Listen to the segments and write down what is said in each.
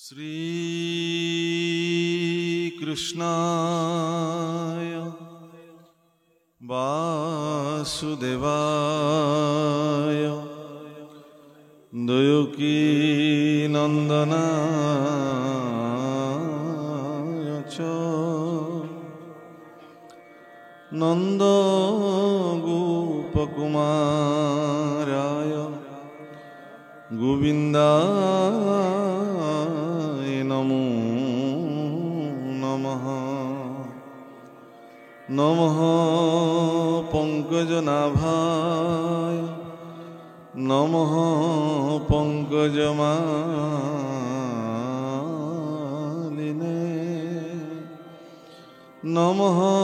Sri Krishnaya Vasudevaya Devaki Nandanaya cha Nanda Gopakumaraya Govindaya Namo Namaha Namaha Pankajanabhaya Namaha Pankajamaline Namaha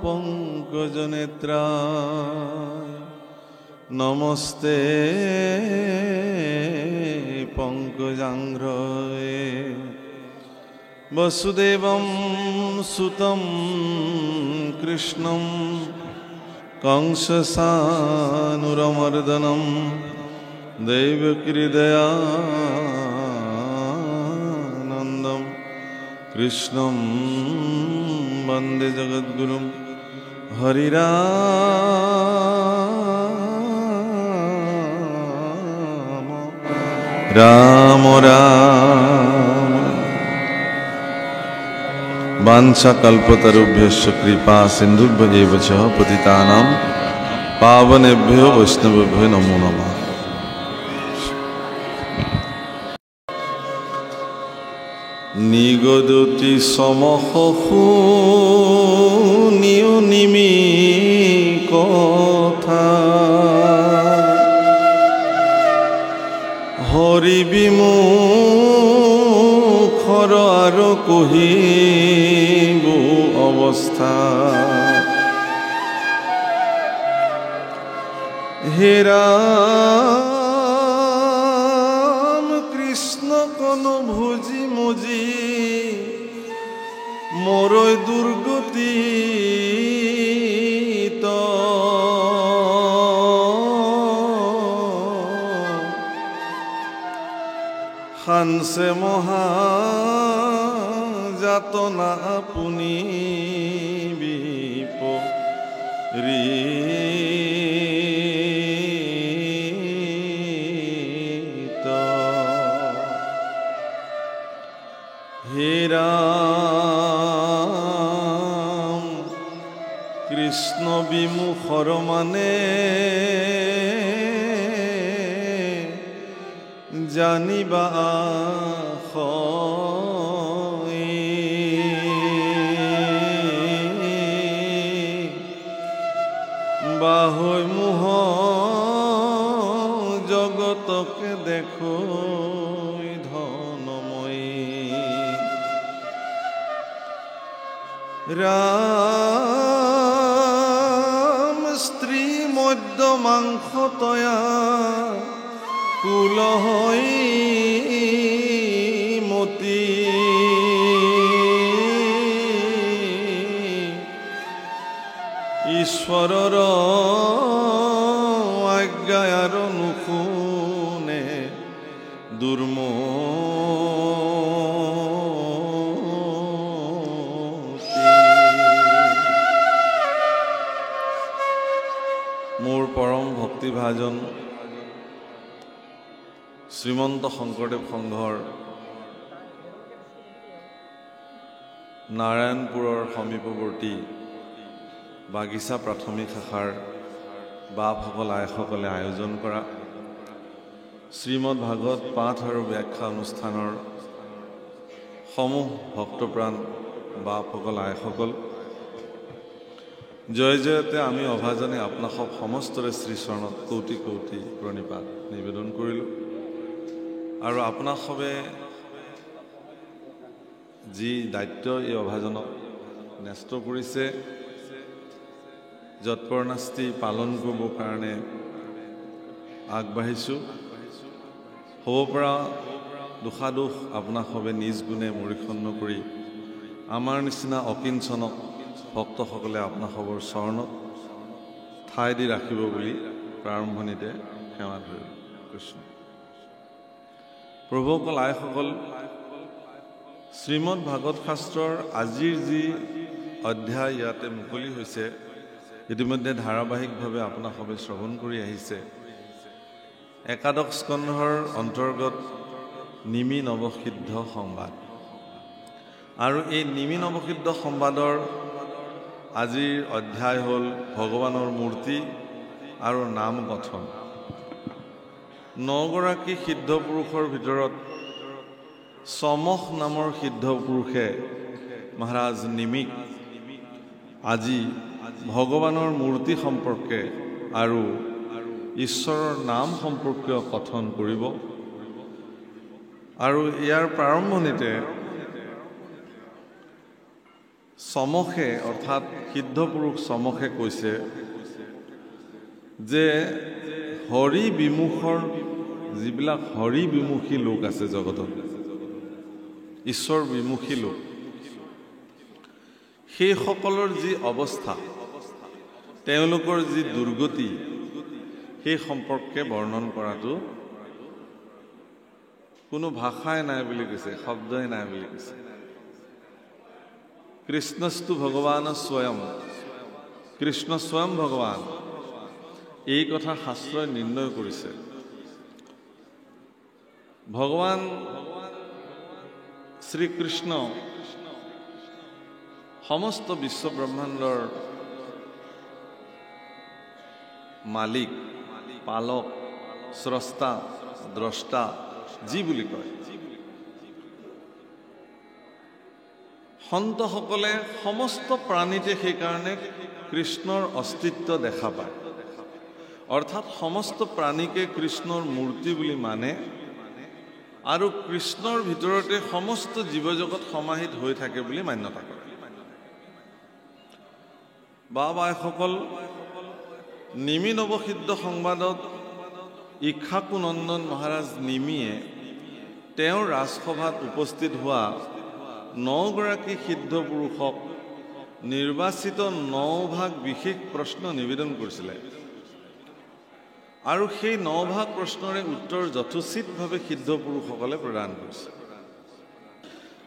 Pankajanetraya Namaste Pankajanghraye Vasudevam Sutam Krishnam Kamsasanuramardhanam Devakridayanandam Krishnam Vande Jagadgurum Hari Rama Rama Vancha kalpatarubhyasya kripa sindhubhyevacha cha patitanam pavanebhyo vaishnavabhyo namo namah. Nigodoti samahu niyonimi kotha Hori bimukhar aro kohibu avastha He Ram Krishna kono bhuji muji moroi durgoti to Hanse moha jatona apuni viporita He Ram Krishna bimukhar mane Janiba khoi Bahoi muho jagatoke dekhoi dhanamoyi Ram stri modhya mankhotoya Kulahoi moti Ishwarar agyayar nukune durmoti Mor param bhakti bhajan Shrimanta Sankardev সংঘৰ নাৰায়ণপুৰৰ সমীপৱৰ্তী বাগিচা প্ৰাথমিক শাখাৰ বাপসকল আইসকলে আয়োজন কৰা শ্ৰীমদ ভাগৱত পাঠ আৰু ব্যাখ্যা অনুষ্ঠানৰ সমূহ ভক্তপ্ৰাণ বাপসকল আইসকল জয় জয়তে আমি অভাজনে আপোনাসক সমস্তৰে শ্ৰীচৰণত কৌটি কৌটি প্ৰণিপাত নিবেদন কৰিলোঁ আৰু আপোনাক সবে যি দায়িত্ব এই অভাজনক ন্যস্ত কৰিছে যৎপৰনাস্তি পালন কৰিবৰ কাৰণে আগবাঢ়িছোঁ হ'ব পৰা দুখাদোষ আপোনাক সবে নিজ গুণে মৰিক্ষণ কৰি আমাৰ নিচিনা অকিঞ্চনক ভক্তসকলে আপোনাক সবৰ চৰণত ঠাই দি ৰাখিব বুলি প্ৰাৰম্ভণিতে সেৱা ধৰিলোঁ কৃষ্ণ প্ৰভুসকল আইসকল শ্ৰীমদ ভাগৱত শাস্ত্ৰৰ আজিৰ যি অধ্যায় ইয়াতে মুকলি হৈছে, ইতিমধ্যে ধাৰাবাহিকভাৱে আপোনাসৱে শ্ৰৱণ কৰি আহিছে। একাদশ স্কন্ধৰ অন্তৰ্গত নিমি নৱসিদ্ধ সংবাদ, আৰু এই নিমি নৱসিদ্ধ সংবাদৰ আজিৰ অধ্যায় হ'ল ভগৱানৰ মূৰ্তি আৰু নাম গঠন। 9 গৰাকী সিদ্ধ পুৰুষৰ ভিতৰত সমখ নামৰ সিদ্ধ পুৰুষে মহাৰাজ নিমিক আজি ভগৱানৰ মূৰ্তি সম্পৰ্কে আৰু ঈশ্বৰৰ নাম সম্পৰ্কীয় কথন কৰিব। আৰু ইয়াৰ প্ৰাৰম্ভণিতে সমখে অৰ্থাৎ সিদ্ধ পুৰুষ সমখে কৈছে যে হৰি বিমুখৰ যিবিলাক হৰি বিমুখী লোক আছে জগতত, ঈশ্বৰ বিমুখী লোক, সেইসকলৰ যি অৱস্থা, তেওঁলোকৰ যি দুৰ্গতি, সেই সম্পৰ্কে বৰ্ণন কৰাটো কোনো ভাষাই নাই বুলি কৈছে, শব্দই নাই বুলি কৈছে। কৃষ্ণস্তু ভগৱান স্বয়ং, কৃষ্ণ স্বয়ং ভগৱান, এই কথা শাস্ত্ৰই নিৰ্ণয় কৰিছে। ভগৱান শ্ৰীকৃষ্ণ সমস্ত বিশ্ব ব্ৰহ্মাণ্ডৰ মালিক, পালক, স্ৰষ্টা, দ্ৰষ্টা যি বুলি কয়। সন্তসকলে সমস্ত প্ৰাণীতে সেইকাৰণে কৃষ্ণৰ অস্তিত্ব দেখা পায়, অৰ্থাৎ সমস্ত প্ৰাণীকে কৃষ্ণৰ মূৰ্তি বুলি মানে, আৰু কৃষ্ণৰ ভিতৰতে সমস্ত জীৱজগত সমাহিত হৈ থাকে বুলি মান্যতা কৰে। বাবাসকল, নিমি নৱসিদ্ধ সংবাদত ইক্ষ্বাকুনন্দন মহাৰাজ নিমিয়ে তেওঁৰ ৰাজসভাত উপস্থিত হোৱা 9 গৰাকী সিদ্ধ পুৰুষক নিৰ্বাচিত 9 ভাগ বিশেষ প্ৰশ্ন নিবেদন কৰিছিলে, আৰু সেই 9 ভাগ প্ৰশ্নৰে উত্তৰ যথোচিতভাৱে সিদ্ধ পুৰুষসকলে প্ৰদান কৰিছে।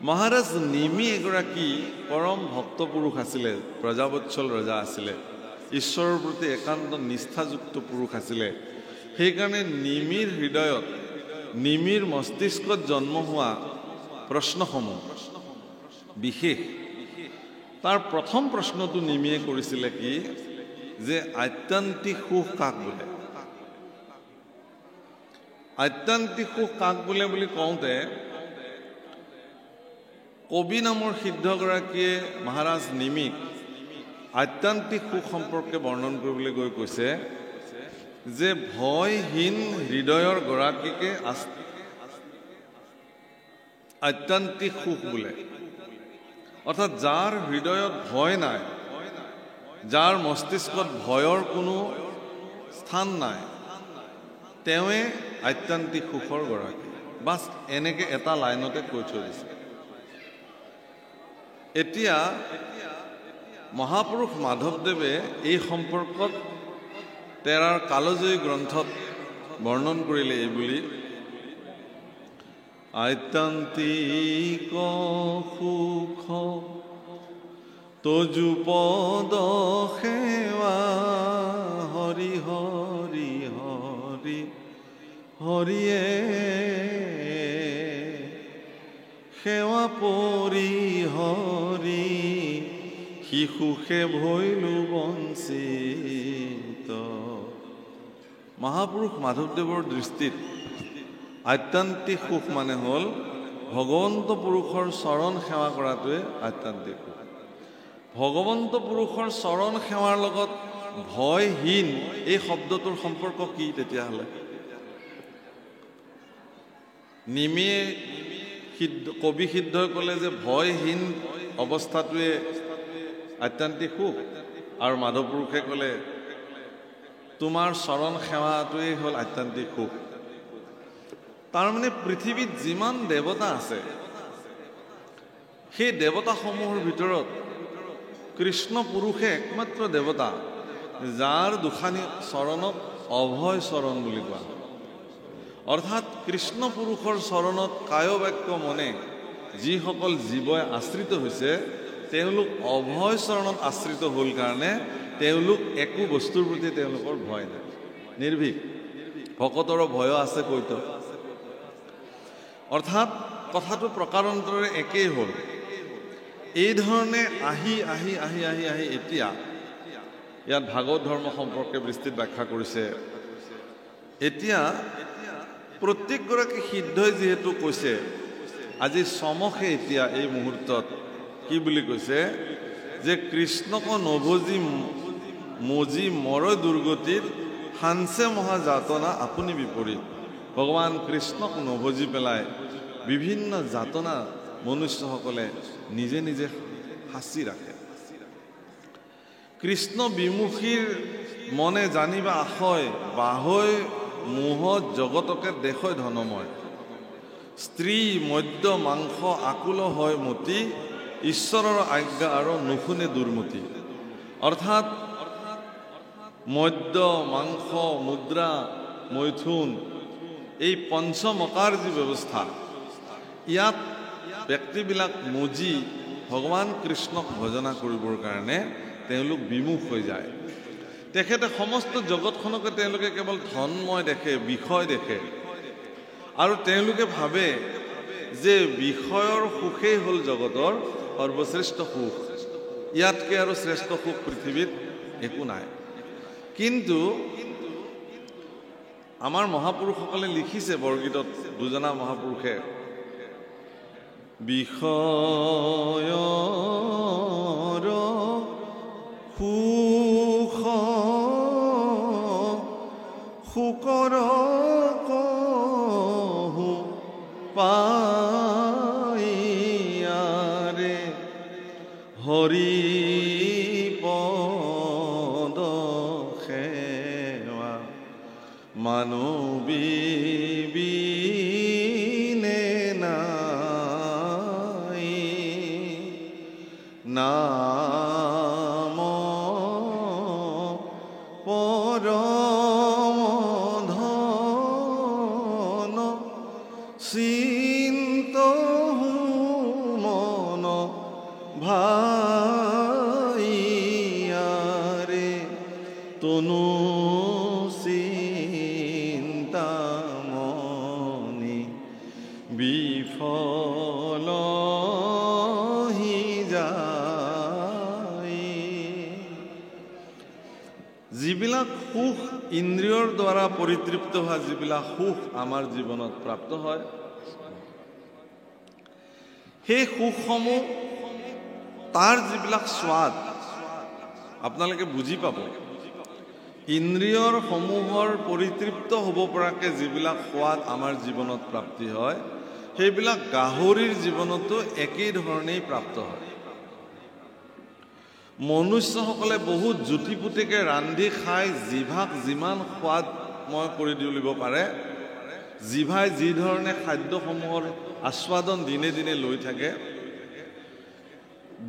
মহাৰাজ নিমি এগৰাকী পৰম ভক্ত পুৰুষ আছিলে, প্ৰজাবৎসল ৰজা আছিলে, ঈশ্বৰৰ প্ৰতি একান্ত নিষ্ঠাযুক্ত পুৰুষ আছিলে। সেইকাৰণে নিমিৰ হৃদয়ত, নিমিৰ মস্তিষ্কত জন্ম হোৱা প্ৰশ্নসমূহ বিশেষ। তাৰ প্ৰথম প্ৰশ্নটো নিমিয়ে কৰিছিলে কি, যে আত্যন্তিক সুখ কাক বোলে? আত্যন্তিক সুখ কাক বোলে বুলি কওঁতে কবি নামৰ সিদ্ধগৰাকীয়ে মহাৰাজ নিমিক আত্যন্তিক সুখ সম্পৰ্কে বৰ্ণন কৰিবলৈ গৈ কৈছে যে ভয়হীন হৃদয়ৰ গৰাকীকে আত্যন্তিক সুখ বোলে। অৰ্থাৎ যাৰ হৃদয়ত ভয় নাই, যাৰ মস্তিষ্কত ভয়ৰ কোনো স্থান নাই, তেওঁৱে আত্যন্তিক সুখৰ গৰাকী। বাছ এনেকে এটা লাইনতে কৈ থৈ দিছে। এতিয়া মহাপুৰুষ মাধৱদেৱে এই সম্পৰ্কত তেৰাৰ কালজয়ী গ্ৰন্থত বৰ্ণন কৰিলে এই বুলি, আত্যন্তিক সুখ তজু পদ সেৱা হৰি হৰি হৰি হৰিয়ে সেৱা পৰি হৰি শিশুষে ভৈলো বঞ্চিত। মহাপুৰুষ মাধৱদেৱৰ দৃষ্টিত আত্যন্তিক সুখ মানে হ'ল ভগৱন্ত পুৰুষৰ চৰণ সেৱা কৰাটোৱে আত্যন্তিক সুখ। ভগৱন্ত পুৰুষৰ চৰণ সেৱাৰ লগত ভয়হীন এই শব্দটোৰ সম্পৰ্ক কি তেতিয়াহ'লে? নিমিয়ে কবি সিদ্ধই ক'লে যে ভয়হীন অৱস্থাটোৱে আত্যন্তিক সুখ, আৰু মাধৱ পুৰুষে ক'লে তোমাৰ চৰণ সেৱাটোৱেই হ'ল আত্যন্তিক সুখ। তাৰমানে পৃথিৱীত যিমান দেৱতা আছে, সেই দেৱতাসমূহৰ ভিতৰত কৃষ্ণ পুৰুষে একমাত্ৰ দেৱতা, যাৰ দুখানি চৰণক অভয় চৰণ বুলি কোৱা। অৰ্থাৎ কৃষ্ণ পুৰুষৰ চৰণত কায় বাক্য মনে যিসকল জীৱই আশ্ৰিত হৈছে তেওঁলোক অভয় চৰণত আশ্ৰিত হ'ল কাৰণে তেওঁলোক একো বস্তুৰ প্ৰতি তেওঁলোকৰ ভয় নাই, নিৰ্ভীক। ভকতৰ ভয় আছে কৈত। অৰ্থাৎ কথাটো প্ৰকাৰান্তৰে একেই হ'ল। এই ধৰণে আহি আহি আহি আহি আহি এতিয়া ইয়াত ভাগৱত ধৰ্ম সম্পৰ্কে বৃষ্টিত ব্যাখ্যা কৰিছে। এতিয়া প্ৰত্যেকগৰাকী সিদ্ধই যিহেতু কৈছে, আজি চমকে এতিয়া এই মুহূৰ্তত কি বুলি কৈছে যে কৃষ্ণক নভজি মজি মৰ দুৰ্গতিত হানছে মহা যাতনা আপুনি বিপৰীত। ভগৱান কৃষ্ণক নভজি পেলাই বিভিন্ন যাতনা মনুষ্যসকলে নিজে নিজে সাঁচি ৰাখে। কৃষ্ণ বিমুখীৰ মনে জানিবা আশয় বাহৈ মোহত জগতকে দেখয় ধনময়। স্ত্ৰী মদ্য মাংস আকুল হয় মতি ঈশ্বৰৰ আজ্ঞা আৰু নুশুনে দুৰ্মতি। অৰ্থাৎ মদ্য মাংস মুদ্ৰা মৈথুন এই পঞ্চমকাৰ যি ব্যৱস্থা, ইয়াত ব্যক্তিবিলাক মজি ভগৱান কৃষ্ণক ভজনা কৰিবৰ কাৰণে তেওঁলোক বিমুখ হৈ যায়। তেখেতে সমস্ত জগতখনকে তেওঁলোকে কেৱল ধনময় দেখে, বিষয় দেখে, আৰু তেওঁলোকে ভাবে যে বিষয়ৰ সুখেই হ'ল জগতৰ সৰ্বশ্ৰেষ্ঠ সুখ, ইয়াতকৈ আৰু শ্ৰেষ্ঠ সুখ পৃথিৱীত একো নাই। কিন্তু আমাৰ মহাপুৰুষসকলে লিখিছে বৰগীতত, দুজনা মহাপুৰুষে, বিষয়ৰ সুখ সুকৰ কহু পাইয়াৰে হৰি পদ সেৱা মানৱী বিনে নাই নাম পৰম ধন চিন্তহু মন ভাইয়াৰে তনু চিন্তামণি বিফল হি যায়। যিবিলাক সুখ ইন্দ্ৰিয়ৰ দ্বাৰা পৰিতৃপ্ত হোৱা যিবিলাক সুখ আমাৰ জীৱনত প্ৰাপ্ত হয়, সেই সুখসমূহ তাৰ যিবিলাক স্বাদ আপোনালোকে বুজি পাব। ইন্দ্ৰিয়ৰ সমূহৰ পৰিতৃপ্ত হ'ব পৰাকৈ যিবিলাক সোৱাদ আমাৰ জীৱনত প্ৰাপ্তি হয়, সেইবিলাক গাহৰিৰ জীৱনতো একেই ধৰণেই প্ৰাপ্ত হয়। মনুষ্যসকলে বহুত জুতিপুতিকে ৰান্ধি খাই জিভাক যিমান সোৱাদময় কৰি তুলিব পাৰে, জিভাই যি ধৰণে খাদ্যসমূহৰ আস্বাদন দিনে দিনে লৈ থাকে,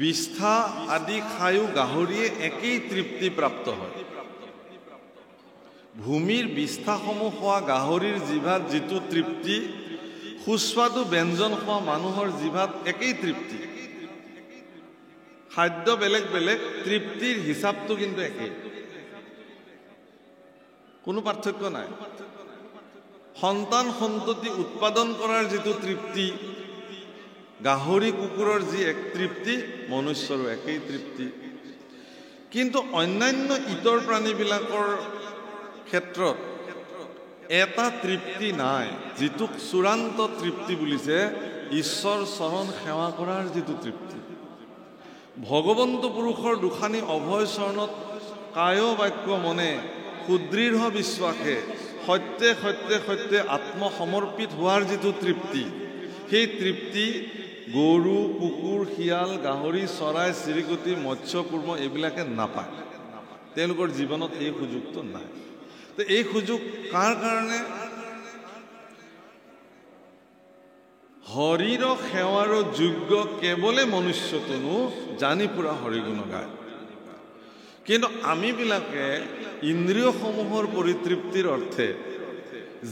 বিষ্ঠা আদি খায়ো গাহৰিয়ে একেই তৃপ্তি প্ৰাপ্ত হয়। ভূমিৰ বিষ্ঠাসমূহ খোৱা গাহৰিৰ জিভাত যিটো তৃপ্তি, সুস্বাদু ব্যঞ্জন খোৱা মানুহৰ জিভাত একেই তৃপ্তি। খাদ্য বেলেগ বেলেগ, তৃপ্তিৰ হিচাপটো কিন্তু একেই, কোনো পাৰ্থক্য নাই। সন্তান সন্ততি উৎপাদন কৰাৰ যিটো তৃপ্তি, গাহৰি কুকুৰৰ যি এক তৃপ্তি, মনুষ্যৰো একেই তৃপ্তি। কিন্তু অন্যান্য ইতৰ প্ৰাণীবিলাকৰ ক্ষেত্ৰত এটা তৃপ্তি নাই, যিটো চূড়ান্ত তৃপ্তি বুলিছে ঈশ্বৰ চৰণ সেৱা কৰাৰ যিটো তৃপ্তি। ভগৱন্ত পুৰুষৰ দুখানি অভয় চৰণত কায় বাক্য মনে সুদৃঢ় বিশ্বাসে সত্যে সত্যে সত্যে আত্মসমৰ্পিত হোৱাৰ যিটো তৃপ্তি, সেই তৃপ্তি গৰু কুকুৰ শিয়াল গাহৰি চৰাই চিৰিকটি মৎস্য কুৰ্ম এইবিলাকে নাপায়। তেওঁলোকৰ জীৱনত এই সুযোগটো নাই। তো এই সুযোগ কাৰ কাৰণে? হৰিৰ সেৱাৰ যোগ্য কেৱলে মনুষ্যতনো জানি পুৰা হৰিগুণ গায়। কিন্তু আমিবিলাকে ইন্দ্ৰিয়সমূহৰ পৰিতৃপ্তিৰ অৰ্থে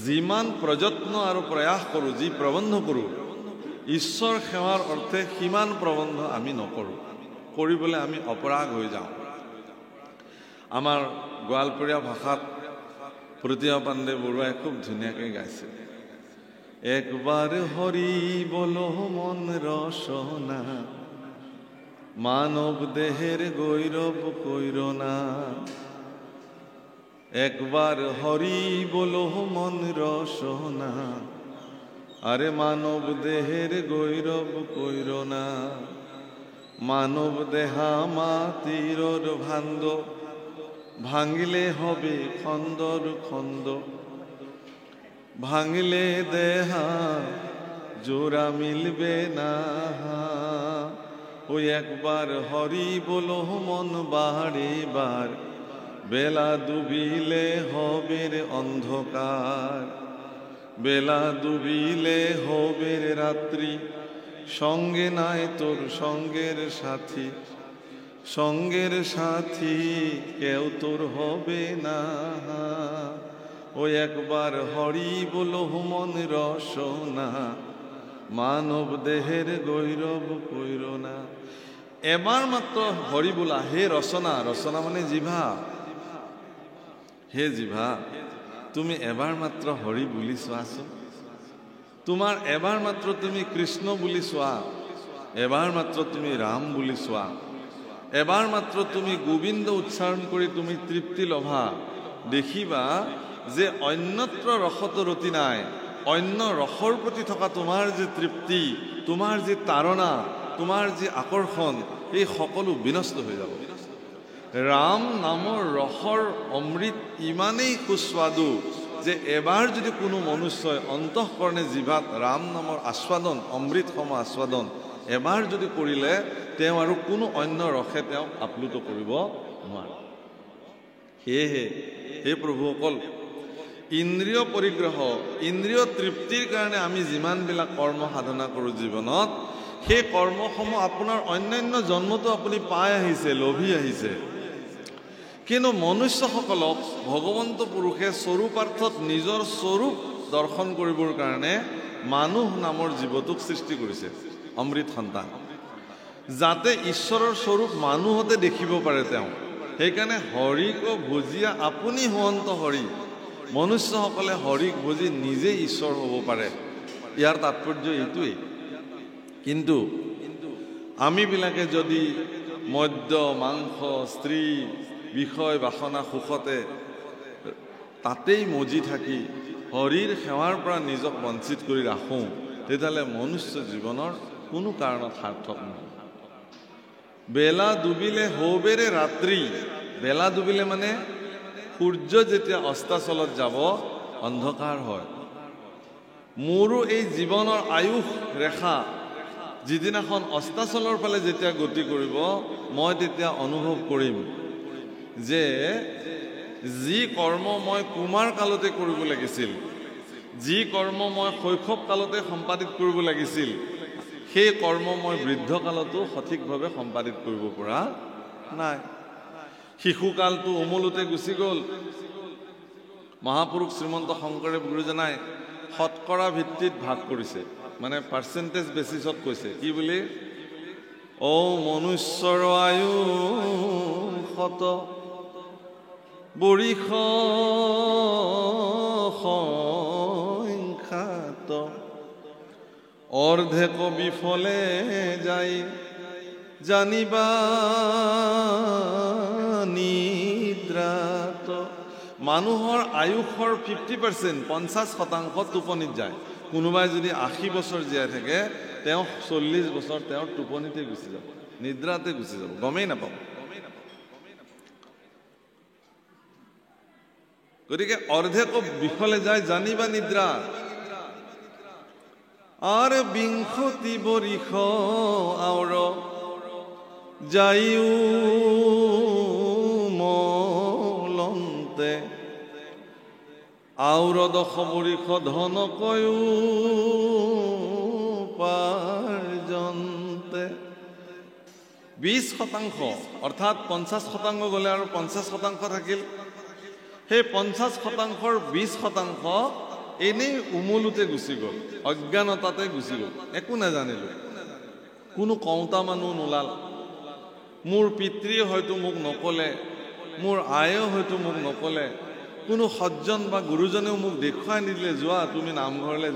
যিমান প্ৰযত্ন আৰু প্ৰয়াস কৰোঁ, যি প্ৰবন্ধ কৰোঁ, ঈশ্বৰ সেৱাৰ অৰ্থে সিমান প্ৰবন্ধ আমি নকৰোঁ, কৰিবলৈ আমি অপৰাগ হৈ যাওঁ। আমাৰ গোৱালপৰীয়া ভাষাত প্ৰতিমা পাণ্ডে বৰুৱাই খুব ধুনীয়াকৈ গাইছে, একবাৰ হৰি বল মন ৰচনা, মানৱ দেহের গৈরব কৈরনা। একবার হরি বলো মন রসনা, আরে মানব দেহের গৈরব কৈরনা। মানব দেহা মাতিরর ভান্ড, ভাঙিলে হবে খন্দর খন্দ। ভাঙিলে দেহা জোড়া মিলবে না। ওই একবার হরি বলো মন বাড়ে বার, বেলা ডুবিলে হবে অন্ধকার। বেলা ডুবিলে হবে রাত্রি, সঙ্গে নাই তোর সঙ্গের সাথী। সঙ্গের সাথী কেউ তোর হবে না। ওই একবার হরি বলো মন রসনা, মানব দেহের গৈরব কৈরনা। এবাৰ মাত্ৰ হৰি বোলা, হে ৰচনা, ৰচনা মানে জিভা, হে জিভা তুমি এবাৰ মাত্ৰ হৰি বুলি চোৱাচোন। তোমাৰ এবাৰ মাত্ৰ তুমি কৃষ্ণ বুলি চোৱা, এবাৰ মাত্ৰ তুমি ৰাম বুলি চোৱা, এবাৰ মাত্ৰ তুমি গোবিন্দ উচ্চাৰণ কৰি তুমি তৃপ্তি লভা। দেখিবা যে অন্যত্ৰ ৰসত ৰতি নাই। অন্য ৰসৰ প্ৰতি থকা তোমাৰ যে তৃপ্তি, তোমাৰ যে তাৰণা, তোমাৰ যে আকৰ্ষণ, এই সকলো বিনষ্ট হৈ যাব। ৰাম নামৰ ৰসৰ অমৃত ইমানেই সুস্বাদু যে এবাৰ যদি কোনো মনুষ্যই অন্তঃকৰণে জিভাত ৰাম নামৰ আস্বাদন, অমৃত সম আস্বাদন এবাৰ যদি কৰিলে, তেওঁ আৰু কোনো অন্য ৰসে তেওঁক আপ্লুত কৰিব নোৱাৰে। সেয়েহে হে প্ৰভুসকল, ইন্দ্ৰিয় পৰিগ্ৰহ, ইন্দ্ৰিয় তৃপ্তিৰ কাৰণে আমি যিমানবিলাক কৰ্ম সাধনা কৰোঁ জীৱনত, সেই কৰ্মসমূহ আপোনাৰ অন্যান্য জন্মতো আপুনি পাই আহিছে, লভি আহিছে। কিন্তু মনুষ্যসকলক ভগৱন্ত পুৰুষে স্বৰূপাৰ্থত নিজৰ স্বৰূপ দৰ্শন কৰিবৰ কাৰণে মানুহ নামৰ জীৱটোক সৃষ্টি কৰিছে, অমৃত সন্তান, যাতে ঈশ্বৰৰ স্বৰূপ মানুহতে দেখিব পাৰে তেওঁ। সেইকাৰণে হৰিক ভুজিয়া আপুনি হোৱন্ত হৰি, মনুষ্যসকলে হৰিক ভুজি নিজে ঈশ্বৰ হ'ব পাৰে। ইয়াৰ তাৎপৰ্য এইটোৱেই। কিন্তু আমিবিলাকে যদি মদ্য, মাংস, স্ত্ৰী, বিষয়, বাসনা, সুখতে তাতেই মজি থাকি হৰিৰ সেৱাৰ পৰা নিজক বঞ্চিত কৰি ৰাখোঁ, তেতিয়াহ'লে মনুষ্য জীৱনৰ কোনো কাৰণত সাৰ্থক নহয়। বেলা ডুবিলে হৌবেৰে ৰাত্ৰি, বেলা ডুবিলে মানে সূৰ্য যেতিয়া অস্তাচলত যাব অন্ধকাৰ হয়। মোৰো এই জীৱনৰ আয়ুস ৰেখা যিদিনাখন অস্তাচলৰ ফালে যেতিয়া গতি কৰিব, মই তেতিয়া অনুভৱ কৰিম যে যি কৰ্ম মই কুমাৰ কালতে কৰিব লাগিছিল, যি কৰ্ম মই শৈশৱ কালতে সম্পাদিত কৰিব লাগিছিল, সেই কৰ্ম মই বৃদ্ধ কালতো সঠিকভাৱে সম্পাদিত কৰিব পৰা নাই। শিশুকালটো উমলোতে গুচি গ'ল। মহাপুৰুষ শ্ৰীমন্ত শংকৰদেৱ গুৰুজনাই শতকৰা ভিত্তিত ভাগ কৰিছে, মানে পাৰ্চেণ্টেজ বেচিছত কৈছে। কি বুলি? ও মনুষ্যৰ আয়ু শত বৰিষ সংখ্যাত, অৰ্ধেক বিফলে যাই জানিবা নিদ্ৰাত। মানুহৰ আয়ুসৰ 50%, 50% টোপনিত যায়। কোনোবাই যদি 80 বছৰ জীয়াই থাকে, তেওঁ 40 বছৰ তেওঁৰ টোপনিতে গুচি যাব, নিদ্ৰাতে গুচি যাব, গমেই নাপাব। গতিকে অৰ্ধেক বিফলে যায় জানিবা নিদ্ৰা। আৰ বিংশতি বৰিষ আওৰ যাইও মলন্তে, আওৰ 10 বৰিষ ধন কয়ু পাৰ্যন্তে। 20% অৰ্থাৎ 50% গ'লে আৰু 50% থাকিল। সেই 50%ৰ 20% এনেই উমলোতে গুচি গ'ল, অজ্ঞানতাতে গুচি গ'ল, একো নাজানিলোঁ। কোনো কওঁতা মানুহ নোলাল। মোৰ পিতৃয়ে হয়তো মোক নকলে, মোৰ আয়েও হয়তো মোক নকলে, কোনো সজ্জন বা গুৰুজনেও মোক দেখুৱাই নিদিলে, যোৱা তুমি নামঘৰলৈ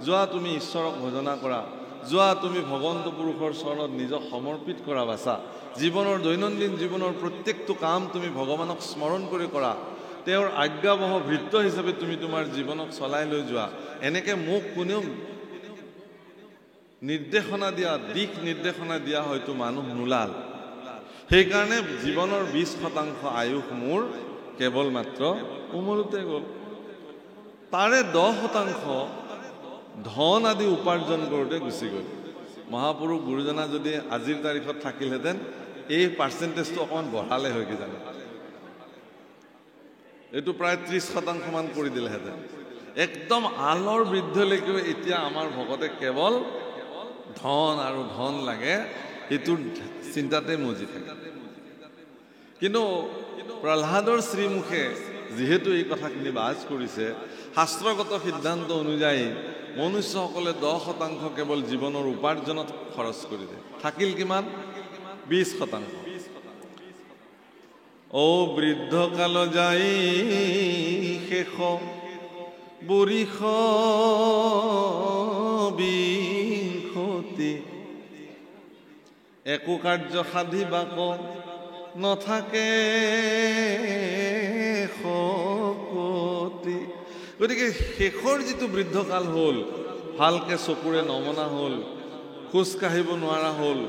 যোৱা তুমি ঈশ্বৰক ভজনা কৰা, যোৱা তুমি ভগৱন্ত পুৰুষৰ চৰণত নিজক সমৰ্পিত কৰা, বাচা জীৱনৰ দৈনন্দিন জীৱনৰ প্ৰত্যেকটো কাম তুমি ভগৱানক স্মৰণ কৰি কৰা, তেওঁৰ আজ্ঞাবহ ভৃত্য হিচাপে তুমি তোমাৰ জীৱনক চলাই লৈ যোৱা। এনেকৈ মোক কোনেও নিৰ্দেশনা দিয়া, দিশ নিৰ্দেশনা দিয়া হয়তো মানুহ নোলাল। সেইকাৰণে জীৱনৰ 20% আয়ুস মোৰ কেৱল মাত্ৰ উমলোতে গ'ল। তাৰে 10% ধন আদি উপাৰ্জন কৰোঁতে গুচি গ'ল। মহাপুৰুষ গুৰুজনা যদি আজিৰ তাৰিখত থাকিলহেঁতেন এই পাৰ্চেণ্টেজটো অকণমান বঢ়ালে হয় কি জানো, এইটো প্ৰায় 30% মান কৰি দিলেহেঁতেন। একদম আলৰ বৃদ্ধলৈকেও এতিয়া আমাৰ ভকতে কেৱল ধন আৰু ধন লাগে এইটোৰ চিন্তাতে মজি থাকে। কিন্তু প্ৰহ্লাদৰ শ্ৰীমুখে যিহেতু এই কথাখিনি বাজ কৰিছে, শাস্ত্ৰগত সিদ্ধান্ত অনুযায়ী মনুষ্যসকলে 10% কেৱল জীৱনৰ উপাৰ্জনত খৰচ কৰি দিয়ে। থাকিল কিমান? 20%। ও বৃদ্ধকাল যাই শেষ বৰিষ বিংশতি, একো কাৰ্য সাধিবাক নথাকে শকতি। গতিকে শেষৰ যিটো বৃদ্ধকাল হ'ল, ভালকৈ চকুৰে নমনা হ'ল, খোজ কাঢ়িব নোৱাৰা হ'ল,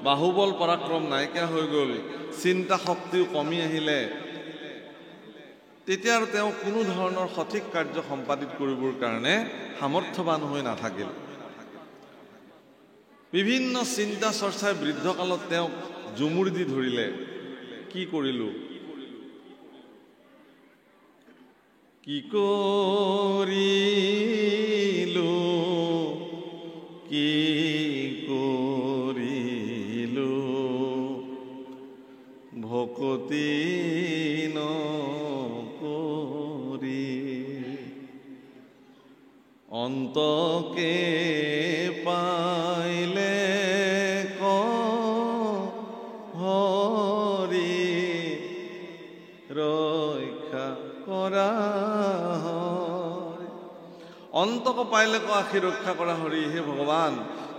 বাহুবল পৰাক্ৰম নাইকিয়া হৈ গ'ল, চিন্তা শক্তিও কমি আহিলে, তেতিয়া আৰু তেওঁ কোনো ধৰণৰ সঠিক কাৰ্য সম্পাদিত কৰিবৰ কাৰণে সামৰ্থ্যৱান হৈ নাথাকিল। বিভিন্ন চিন্তা চৰ্চাই বৃদ্ধকালত তেওঁক জুমুৰ দি ধৰিলে। কি কৰিলোঁ, কি কৰিলোঁ, কি কৰিলোঁ, ভকতি নকৰি অন্তকে পাইলে হৰি ৰক্ষা কৰা, অন্তক পাইলে আশী ৰক্ষা কৰা হৰি। হে ভগৱান,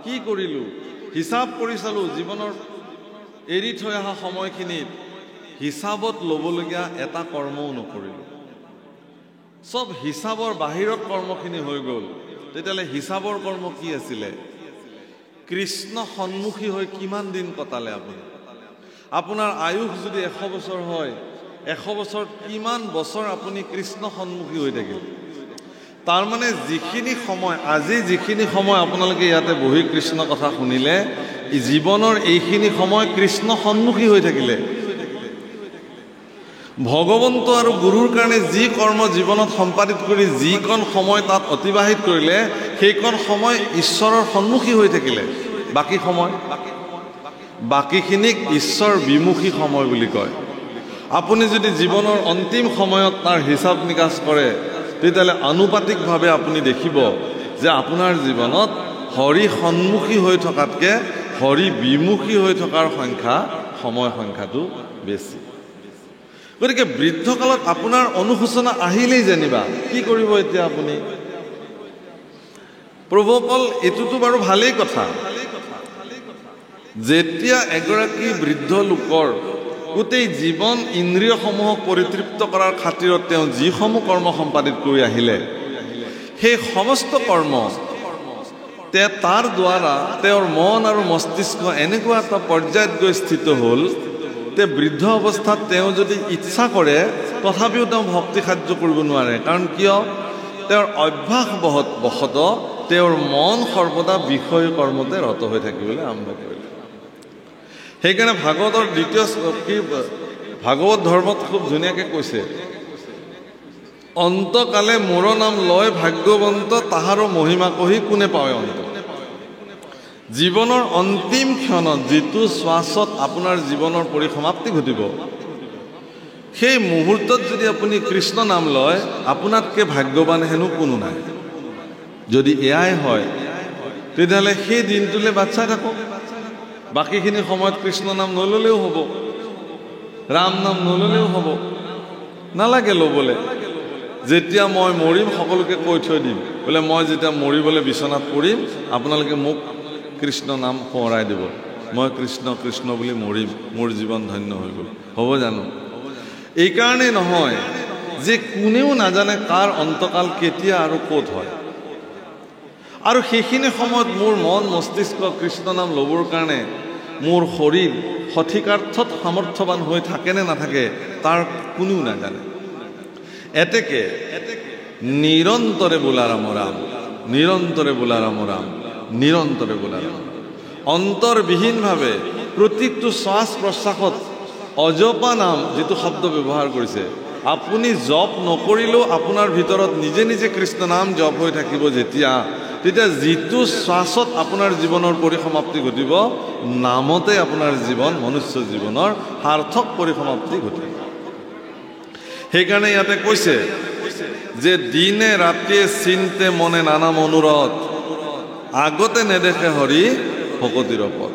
কি কৰিলোঁ? হিচাপ কৰি চালোঁ, জীৱনৰ এৰি থৈ অহা সময়খিনিত হিচাপত ল'বলগীয়া এটা কৰ্মও নকৰিলোঁ। চব হিচাপৰ বাহিৰত কৰ্মখিনি হৈ গ'ল। তেতিয়াহ'লে হিচাপৰ কৰ্ম কি আছিলে? কৃষ্ণ সন্মুখী হৈ কিমান দিন কটালে আপুনি? আপোনাৰ আয়ুস যদি 100 বছৰ হয়, 100 বছৰত কিমান বছৰ আপুনি কৃষ্ণ সন্মুখী হৈ থাকিল? তাৰমানে যিখিনি সময়, আজি যিখিনি সময় আপোনালোকে ইয়াতে বহি কৃষ্ণ কথা শুনিলে, জীৱনৰ এইখিনি সময় কৃষ্ণ সন্মুখী হৈ থাকিলে। ভগৱন্ত আৰু গুৰুৰ কাৰণে যি কৰ্ম জীৱনত সম্পাদিত কৰি যিকণ সময় তাত অতিবাহিত কৰিলে, সেইকণ সময় ঈশ্বৰৰ সন্মুখী হৈ থাকিলে। বাকী সময়, বাকীখিনিক ঈশ্বৰ বিমুখী সময় বুলি কয়। আপুনি যদি জীৱনৰ অন্তিম সময়ত তাৰ হিচাপ নিকাচ কৰে, তেতিয়াহ'লে আনুপাতিকভাৱে আপুনি দেখিব যে আপোনাৰ জীৱনত হৰি সন্মুখী হৈ থকাতকৈ হৰি বিমুখী হৈ থকাৰ সময় সংখ্যাটো বেছি। গতিকে বৃদ্ধকালত আপোনাৰ অনুশোচনা আহিলেই যেনিবা কি কৰিব এতিয়া আপুনি? প্ৰভুসকল, এইটোতো বাৰু ভালেই কথা। যেতিয়া এগৰাকী বৃদ্ধ লোকৰ গোটেই জীৱন ইন্দ্ৰিয়সমূহক পৰিতৃপ্ত কৰাৰ খাতিৰত তেওঁ যিসমূহ কৰ্ম সম্পাদিত কৰি আহিলে, সেই সমস্ত কৰ্ম তাৰ দ্বাৰা তেওঁৰ মন আৰু মস্তিষ্ক এনেকুৱা এটা পৰ্যায়ত গৈ স্থিত হ'ল যে বৃদ্ধ অৱস্থাত তেওঁ যদি ইচ্ছা কৰে তথাপিও তেওঁ ভক্তি সাধ্য কৰিব নোৱাৰে। কাৰণ কিয়? তেওঁৰ অভ্যাসবশত তেওঁৰ মন সৰ্বদা বিষয় কৰ্মতে ৰত হৈ থাকিবলৈ আৰম্ভ কৰিলে। সেইকাৰণে ভাগৱতৰ ভাগৱত ধৰ্মত খুব ধুনীয়াকৈ কৈছে, অন্তকালে মোৰ নাম লয় ভাগ্যৱন্ত, তাহাৰো মহিমা কহি কোনে পাৱে অন্ত। জীৱনৰ অন্তিম ক্ষণত যিটো শ্বাসত আপোনাৰ জীৱনৰ পৰিসমাপ্তি ঘটিব, সেই মুহূৰ্তত যদি আপুনি কৃষ্ণ নাম লয় আপোনাতকৈ ভাগ্যৱান হেনো কোনো নাই। যদি এয়াই হয় তেতিয়াহ'লে সেই দিনটোলৈ বাট চাই থাকক, বাকীখিনি সময়ত কৃষ্ণ নাম নল'লেও হ'ব, ৰাম নাম নল'লেও হ'ব, নালাগে ল'বলৈ। যেতিয়া মই মৰিম সকলোকে কৈ থৈ দিম বোলে মই যেতিয়া মৰিবলৈ বিচনাত পৰিম আপোনালোকে মোক কৃষ্ণ নাম সোঁৱৰাই দিব, মই কৃষ্ণ কৃষ্ণ বুলি মৰিম, মোৰ জীৱন ধন্য হৈ গ'ল। হ'ব জানো? এইকাৰণেই নহয় যে কোনেও নাজানে কাৰ অন্তকাল কেতিয়া আৰু ক'ত হয়, আৰু সেইখিনি সময়ত মোৰ মন মস্তিষ্ক কৃষ্ণ নাম ল'বৰ কাৰণে মোৰ শৰীৰ সঠিকাৰ্থত সামৰ্থ্যৱান হৈ থাকে নে নাথাকে তাৰ কোনেও নাজানে। এতেকে নিৰন্তৰে বোলা ৰাম ৰাম, নিৰন্তৰে বোলা ৰাম ৰাম, নিৰন্তৰে বোলা ৰাম। অন্তৰবিহীনভাৱে প্ৰত্যেকটো শ্বাস প্ৰশ্বাসত অজপা নাম যিটো শব্দ ব্যৱহাৰ কৰিছে, আপুনি জপ নকৰিলেও আপোনাৰ ভিতৰত নিজে নিজে কৃষ্ণ নাম জপ হৈ থাকিব তেতিয়া যিটো শ্বাসত আপোনাৰ জীৱনৰ পৰিসমাপ্তি ঘটিব, নামতে আপোনাৰ জীৱন, মনুষ্য জীৱনৰ সাৰ্থক পৰিসমাপ্তি ঘটিব। সেইকাৰণে ইয়াতে কৈছে যে দিনে ৰাতিয়ে চিন্তে মনে নানা মনোৰথ, আগতে নেদেখে হৰি ভকতিৰ পথ।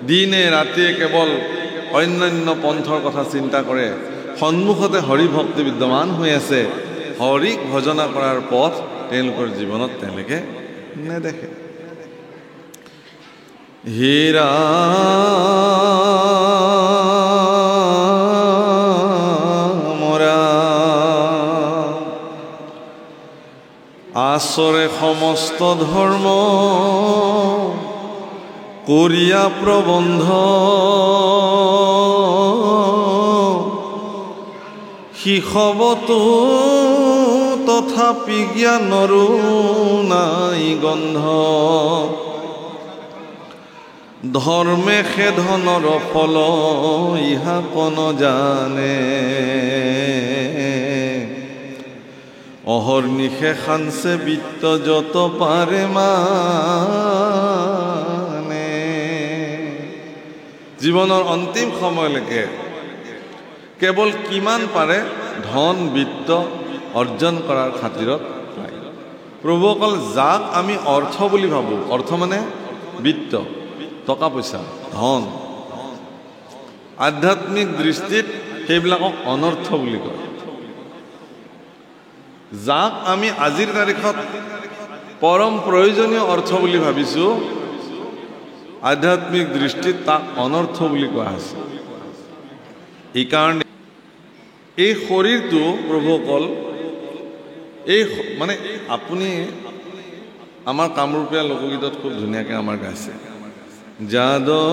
দিনে ৰাতিয়ে কেৱল অন্যান্য পন্থৰ কথা চিন্তা কৰে, সন্মুখতে হৰি ভক্তি বিদ্যমান হৈ আছে, হৰিক ভজনা কৰাৰ পথ তেওঁলোকৰ জীৱনত তেওঁলোকে নেদেখে। হীৰা আচৰে সমস্ত ধৰ্ম কৰিয়া প্ৰবন্ধ, শিশৱতো তথাপি জ্ঞানৰো নাই গন্ধ, ধৰ্মে সে ধনৰ ফল ইহা কোন জানে, অহৰ্নিশে খানছে বিত্ত যত পাৰে মানে। জীৱনৰ অন্তিম সময়লৈকে কেৱল কিমান পাৰে ধন বিত্ত অৰ্জন কৰাৰ খাতিৰত পায়। প্ৰভুসকল, যাক আমি অৰ্থ বুলি ভাবোঁ, অৰ্থ মানে বিত্ত, টকা পইচা, ধন, আধ্যাত্মিক দৃষ্টিত সেইবিলাকক অনৰ্থ বুলি কয়। যাক আমি আজিৰ তাৰিখত পৰম প্ৰয়োজনীয় অৰ্থ বুলি ভাবিছোঁ, আধ্যাত্মিক দৃষ্টিত তাক অনৰ্থ বুলি কোৱা হৈছে। এইকাৰণে এই শৰীৰটো প্ৰভুসকল, এই মানে আপুনি আমাৰ কামৰূপীয়া লোকগীতত খুব ধুনীয়াকৈ আমাৰ গাইছে, যাদৱ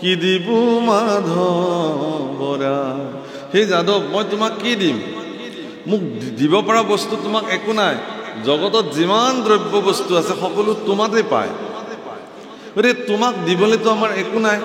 কি দিব মাধৱৰা। সেই যাদৱ, মই তোমাক কি দিম? মোক দিব পৰা বস্তু তোমাক একো নাই। জগতত যিমান দ্ৰব্য বস্তু আছে সকলো তোমাতেই পায়, গতিকে তোমাক দিবলৈতো আমাৰ একো নাই।